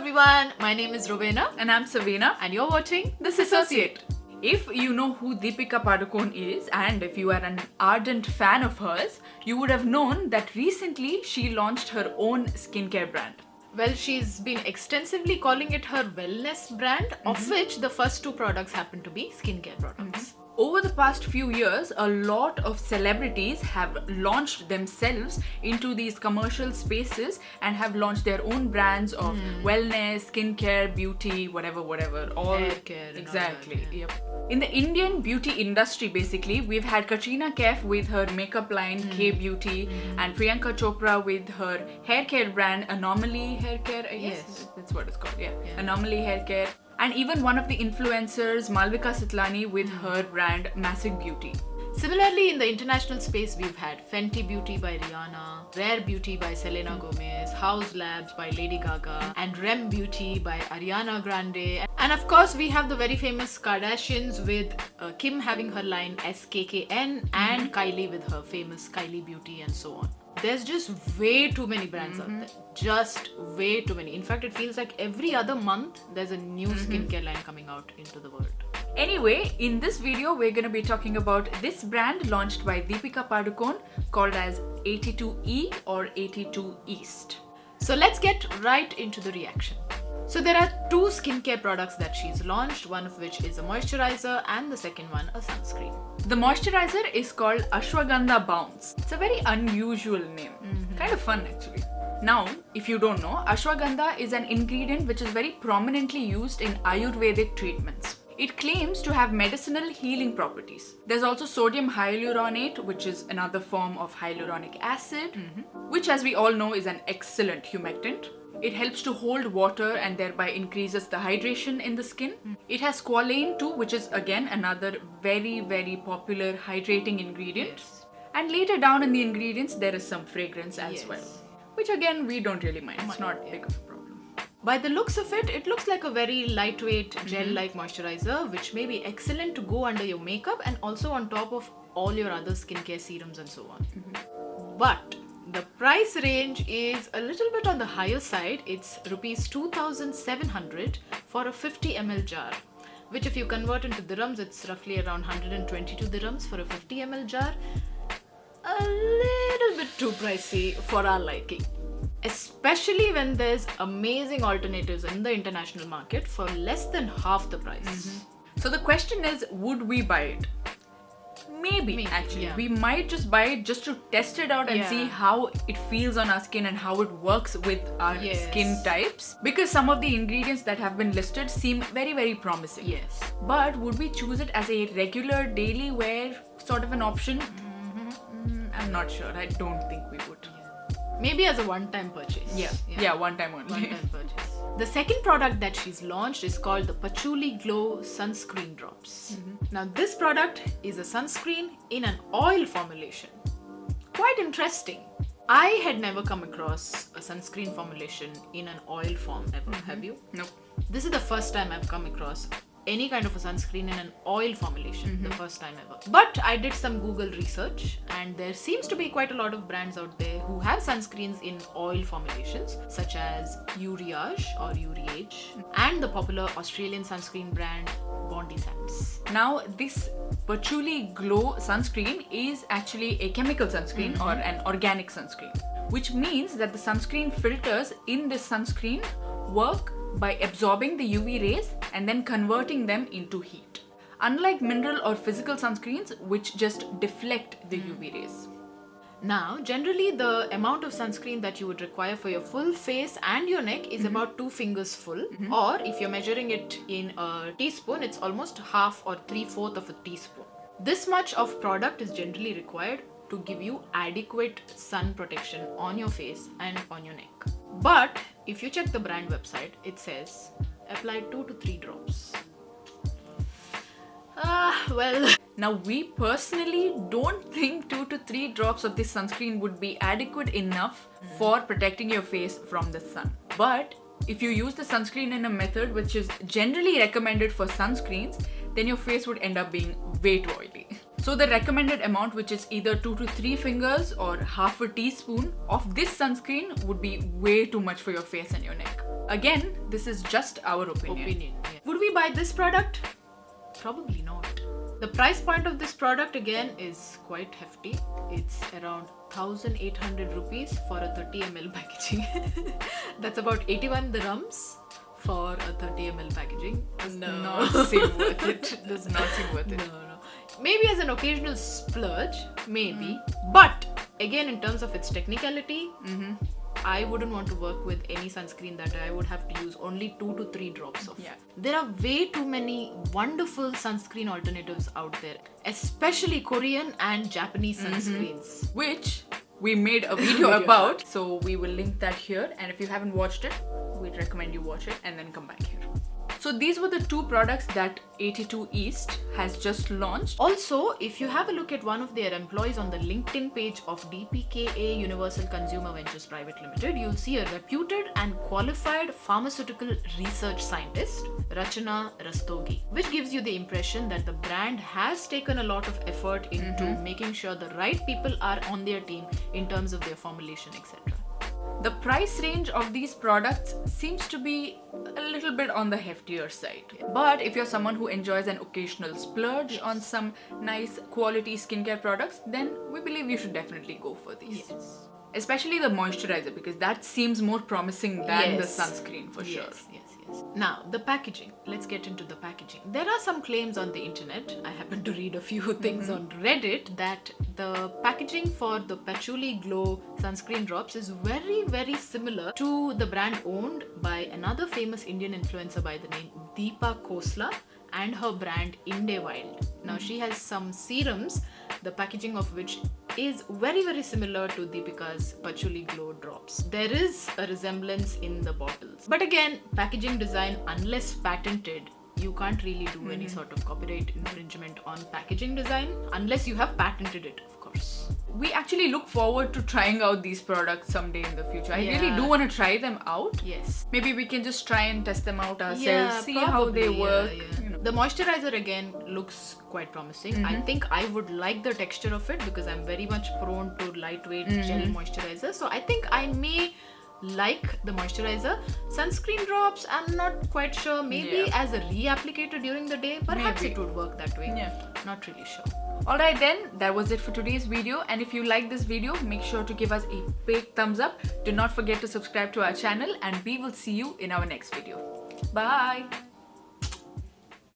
everyone, my name is Rowena And I'm Savina. and you're watching TheSissociate. If you know who Deepika Padukone is and if you are an ardent fan of hers, you would have known that recently she launched her own skincare brand. Well, she's been extensively calling it her wellness brand, of which the first two products happen to be skincare products. Over the past few years, a lot of celebrities have launched themselves into these commercial spaces and have launched their own brands of wellness, skincare, beauty, whatever, all Hair care and all exactly. that, yeah. Yep. In the Indian beauty industry, basically, we've had Katrina Kaif with her makeup line K Beauty and Priyanka Chopra with her hair care brand Anomaly Hair Care. I guess Yes. that's what it's called. Yeah, Anomaly Hair Care. And even one of the influencers, Malvika Sitlani, with her brand Massive Beauty. Similarly, in the international space, we've had Fenty Beauty by Rihanna, Rare Beauty by Selena Gomez, House Labs by Lady Gaga, and Rem Beauty by Ariana Grande. And of course, we have the very famous Kardashians with Kim having her line SKKN and Kylie with her famous Kylie Beauty and so on. There's just way too many brands out there. Just way too many. In fact, it feels like every other month there's a new skincare line coming out into the world. Anyway, in this video, we're going to be talking about this brand launched by Deepika Padukone called as 82E or 82 East. So let's get right into the reaction. So there are two skincare products that she's launched, one of which is a moisturizer and the second one a sunscreen. The moisturizer is called Ashwagandha Bounce. It's a very unusual name. Kind of fun actually. Now, if you don't know, ashwagandha is an ingredient which is very prominently used in Ayurvedic treatments. It claims to have medicinal healing properties. There's also sodium hyaluronate, which is another form of hyaluronic acid, which as we all know is an excellent humectant. It helps to hold water and thereby increases the hydration in the skin. It has squalane too, which is again another very, very popular hydrating ingredient. Yes. And later down in the ingredients, there is some fragrance as Yes. well, which again we don't really mind. It's not big of a problem. By the looks of it, it looks like a very lightweight gel-like moisturizer, which may be excellent to go under your makeup and also on top of all your other skincare serums and so on. But the price range is a little bit on the higher side. It's rupees 2,700 for a 50 ml jar, which if you convert into dirhams, it's roughly around 122 dirhams for a 50 ml jar. A little bit too pricey for our liking. Especially when there's amazing alternatives in the international market for less than half the price. So the question is, would we buy it? Maybe actually. yeah. We might just buy it just to test it out and Yeah. see how it feels on our skin and how it works with our Yes. skin types. Because some of the ingredients that have been listed seem very, very promising. Yes. But would we choose it as a regular daily wear sort of an option? I'm not sure. I don't think we would. Maybe as a one-time purchase. Yeah, one time only. One-time purchase. The second product that she's launched is called the Patchouli Glow Sunscreen Drops. Now this product is a sunscreen in an oil formulation. Quite interesting. I had never come across a sunscreen formulation in an oil form ever. Have you? Nope. This is the first time I've come across any kind of a sunscreen in an oil formulation, the first time ever. But I did some Google research and there seems to be quite a lot of brands out there who have sunscreens in oil formulations, such as Uriage or Uriage and the popular Australian sunscreen brand Bondi Sands. Now, this Patchouli Glow sunscreen is actually a chemical sunscreen or an organic sunscreen, which means that the sunscreen filters in this sunscreen work by absorbing the UV rays and then converting them into heat. Unlike mineral or physical sunscreens, which just deflect the UV rays. Now, generally the amount of sunscreen that you would require for your full face and your neck is about 2 fingers full, or if you're measuring it in a teaspoon, it's almost half or 3/4 of a teaspoon. This much of product is generally required to give you adequate sun protection on your face and on your neck. But if you check the brand website, it says apply 2 to 3 drops. Well, Now, we personally don't think 2 to 3 drops of this sunscreen would be adequate enough for protecting your face from the sun. But if you use the sunscreen in a method which is generally recommended for sunscreens, then your face would end up being way too oily. So the recommended amount, which is either 2 to 3 fingers or half a teaspoon of this sunscreen, would be way too much for your face and your neck. Again, this is just our opinion. Yeah. Would we buy this product? Probably not. The price point of this product again is quite hefty. It's around 1,800 rupees for a 30 ml packaging. That's about 81 dirhams for a 30 ml packaging. Does not seem worth it. Does not seem worth it. No. Maybe as an occasional splurge, maybe. But again, in terms of its technicality, I wouldn't want to work with any sunscreen that I would have to use only 2 to 3 drops of. Yeah. There are way too many wonderful sunscreen alternatives out there, especially Korean and Japanese sunscreens. Which we made a video about. So we will link that here. And if you haven't watched it, we'd recommend you watch it and then come back here. So these were the 2 products that 82 East has just launched. Also, if you have a look at one of their employees on the LinkedIn page of DPKA Universal Consumer Ventures Private Limited, you'll see a reputed and qualified pharmaceutical research scientist, Rachana Rastogi, which gives you the impression that the brand has taken a lot of effort into making sure the right people are on their team in terms of their formulation, etc. The price range of these products seems to be a little bit on the heftier side. But if you're someone who enjoys an occasional splurge on some nice quality skincare products, then we believe you should definitely go for these. Yes. Especially the moisturizer, because that seems more promising than Yes. the sunscreen for sure. Yes. Now, the packaging. Let's get into the packaging. There are some claims on the internet. I happen to read a few things on Reddit that the packaging for the Patchouli Glow sunscreen drops is very, very similar to the brand owned by another famous Indian influencer by the name Deepika Khosla and her brand Inde Wild. Now, she has some serums, the packaging of which is very, very similar to Deepika's Patchouli Glow drops. There is a resemblance in the bottles. But again, packaging design, unless patented, you can't really do any sort of copyright infringement on packaging design unless you have patented it, of course. We actually look forward to trying out these products someday in the future. I really Yeah. do want to try them out. Yes. Maybe we can just try and test them out ourselves, see how they probably, work. yeah. You know. The moisturizer again looks quite promising. I think I would like the texture of it because I'm very much prone to lightweight gel moisturizer. So I think I may like the moisturizer. Sunscreen drops, I'm not quite sure. Maybe as a reapplicator during the day, perhaps Maybe. it would work that way. Yeah. Not really sure. Alright then, that was it for today's video, and if you like this video, make sure to give us a big thumbs up. Do not forget to subscribe to our channel, and we will see you in our next video. Bye!